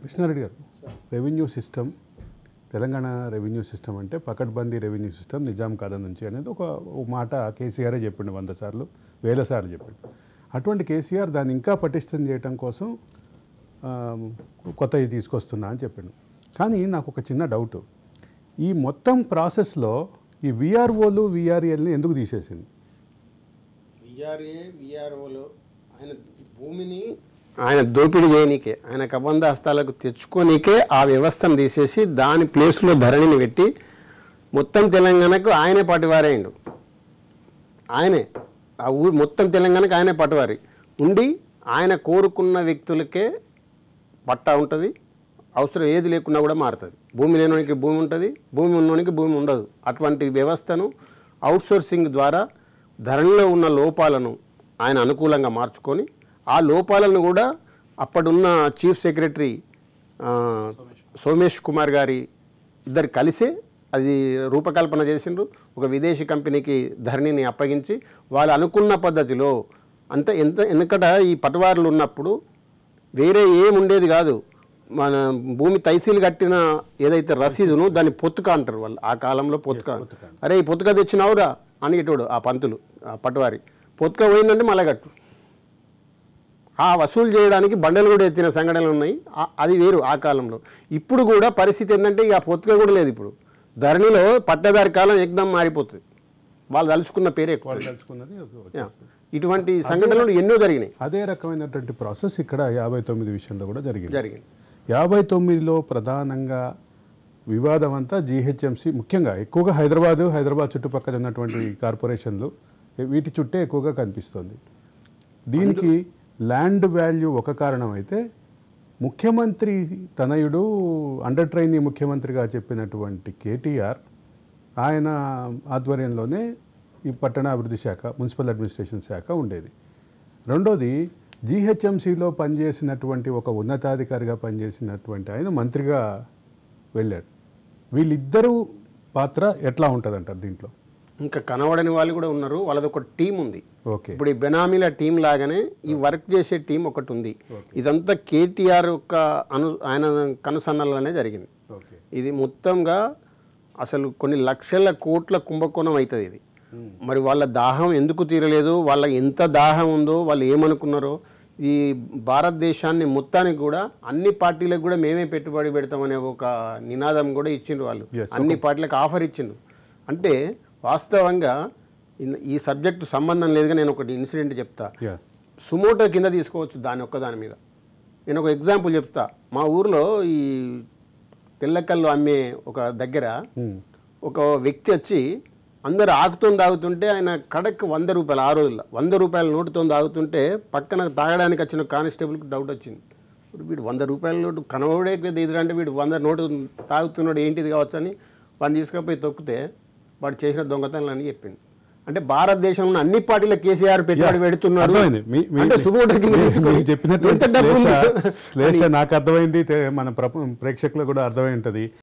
కృష్ణారెడ్డి గారు, revenue system, Telangana revenue system అంటే పకడ్బందీ రెవెన్యూ సిస్టమ్ నిజాం కాలం నుంచి అనేది ఒక మాట కేసీఆరే చెప్పిండు 100 సార్లు 1000 సార్లు చెప్పిండు. అటువంటి కేసీఆర్ దాన్ని ఇంకా పటిష్టం చేయడం కోసం కొత్తవి తీసుకొస్తున్నా అని చెప్పిండు. కానీ నాకు ఒక చిన్న డౌట్, ఈ మొత్తం ప్రాసెస్లో ఈ విఆర్ఓలు విఆర్ఏల్ని ఎందుకు తీసేసింది? విఆర్ఓలు ఆయన భూమిని ఆయన దోపిడీ చేయనీకే, ఆయన కబంధ హస్తాలకు తెచ్చుకోనీకే ఆ వ్యవస్థను తీసేసి దాని ప్లేస్లో ధరణిని పెట్టి మొత్తం తెలంగాణకు ఆయనే పట్టువారేయండు. ఆయనే ఆ ఊరు మొత్తం తెలంగాణకు ఆయనే పట్టువారి ఉండి ఆయన కోరుకున్న వ్యక్తులకే పట్టా ఉంటుంది, అవసరం ఏది లేకున్నా కూడా మారుతుంది. భూమి లేనోనికి భూమి ఉంటుంది, భూమి ఉన్నోనికి భూమి ఉండదు. అటువంటి వ్యవస్థను అవుట్సోర్సింగ్ ద్వారా ధరణిలో ఉన్న లోపాలను ఆయన అనుకూలంగా మార్చుకొని ఆ లోపాలను కూడా అప్పుడున్న చీఫ్ సెక్రటరీ సోమేష్ కుమార్ గారి ఇద్దరు కలిసే అది రూపకల్పన చేసిండ్రు. ఒక విదేశీ కంపెనీకి ధరణిని అప్పగించి వాళ్ళు అనుకున్న పద్ధతిలో ఎందుకంట ఈ పటవారులు ఉన్నప్పుడు వేరే ఏముండేది కాదు. మన భూమి తైసీలు కట్టిన ఏదైతే రసీదును దాన్ని పొత్తుక అంటారు వాళ్ళు ఆ కాలంలో. పొత్తుక, అరే ఈ పొత్తుక తెచ్చినావురా అనేటోడు ఆ పంతులు, ఆ పటవారి. పొత్తుక పోయిందంటే మళ్ళా కట్టు. ఆ వసూలు చేయడానికి బండలు కూడా ఎత్తిన సంఘటనలు ఉన్నాయి. అది వేరు ఆ కాలంలో. ఇప్పుడు కూడా పరిస్థితి ఏంటంటే ఇక పొత్తుక కూడా లేదు. ఇప్పుడు ధరణిలో పట్టదారి కాలం ఏకదం మారిపోతుంది. వాళ్ళు తలుచుకున్న పేరే ఇటువంటి సంఘటనలు ఎన్నో జరిగినాయి. అదే రకమైనటువంటి ప్రాసెస్ ఇక్కడ 59 విషయంలో కూడా జరిగింది. 59లో ప్రధానంగా వివాదం అంతా జీహెచ్ఎంసీ, ముఖ్యంగా ఎక్కువగా హైదరాబాద్ చుట్టుపక్కల ఉన్నటువంటి కార్పొరేషన్లు వీటి చుట్టే ఎక్కువగా కనిపిస్తుంది. దీనికి ల్యాండ్ వాల్యూ ఒక కారణం అయితే, ముఖ్యమంత్రి తనయుడు అండర్ ట్రైనీ ముఖ్యమంత్రిగా చెప్పినటువంటి కేటీఆర్ ఆయన ఆధ్వర్యంలోనే ఈ పట్టణాభివృద్ధి శాఖ, మున్సిపల్ అడ్మినిస్ట్రేషన్ శాఖ ఉండేది. రెండోది, జీహెచ్ఎంసీలో పనిచేసినటువంటి ఒక ఉన్నతాధికారిగా పనిచేసినటువంటి ఆయన మంత్రిగా వెళ్ళాడు. వీళ్ళిద్దరూ పాత్ర ఎట్లా ఉంటుందంటారు దీంట్లో? ఇంకా కనబడని వాళ్ళు కూడా ఉన్నారు. వాళ్ళది ఒక టీం ఉంది. ఓకే, ఇప్పుడు ఈ బెనామీల టీం లాగానే ఈ వర్క్ చేసే టీం ఒకటి ఉంది. ఇదంతా కేటీఆర్ యొక్క ఆయన కనుసన్నలనే జరిగింది. ఇది మొత్తంగా అసలు కొన్ని లక్షల కోట్ల కుంభకోణం అవుతుంది ఇది. మరి వాళ్ళ దాహం ఎందుకు తీరలేదు, వాళ్ళకి ఎంత దాహం ఉందో, వాళ్ళు ఏమనుకున్నారో, ఈ భారతదేశాన్ని మొత్తానికి కూడా అన్ని పార్టీలకు కూడా మేమే పెట్టుబడి పెడతామనే ఒక నినాదం కూడా ఇచ్చిండ్రు వాళ్ళు. అన్ని పార్టీలకు ఆఫర్ ఇచ్చిండ్రు. అంటే వాస్తవంగా ఈ సబ్జెక్టు సంబంధం లేదుగా నేను ఒకటి ఇన్సిడెంట్ చెప్తా. సుమోటో కింద తీసుకోవచ్చు దాని ఒక్కదాని మీద. నేను ఒక ఎగ్జాంపుల్ చెప్తా. మా ఊర్లో ఈ తెల్లకల్లు అమ్మే ఒక దగ్గర ఒక వ్యక్తి వచ్చి అందరు ఆకుతో తాగుతుంటే ఆయన కడక్ 100 రూపాయలు, ఆ రోజుల్లో 100 రూపాయల నోటుతో తాగుతుంటే పక్కన తాగడానికి వచ్చిన కానిస్టేబుల్కి డౌట్ వచ్చింది. వీడు 100 రూపాయల నోటు కనబడే ఎదురంటే వీడు 100 నోటు తాగుతున్నాడు ఏంటిది కావచ్చు అని వాడిని తీసుకుపోయి తొక్కితే వాడు చేసిన దొంగతనాలని చెప్పింది. అంటే భారతదేశంలో అన్ని పార్టీల కేసీఆర్ పెట్టుబడి పెడుతున్నాడు అంటే నాకు అర్థమైంది, మన ప్రేక్షకులకు కూడా అర్థమై ఉంటుంది.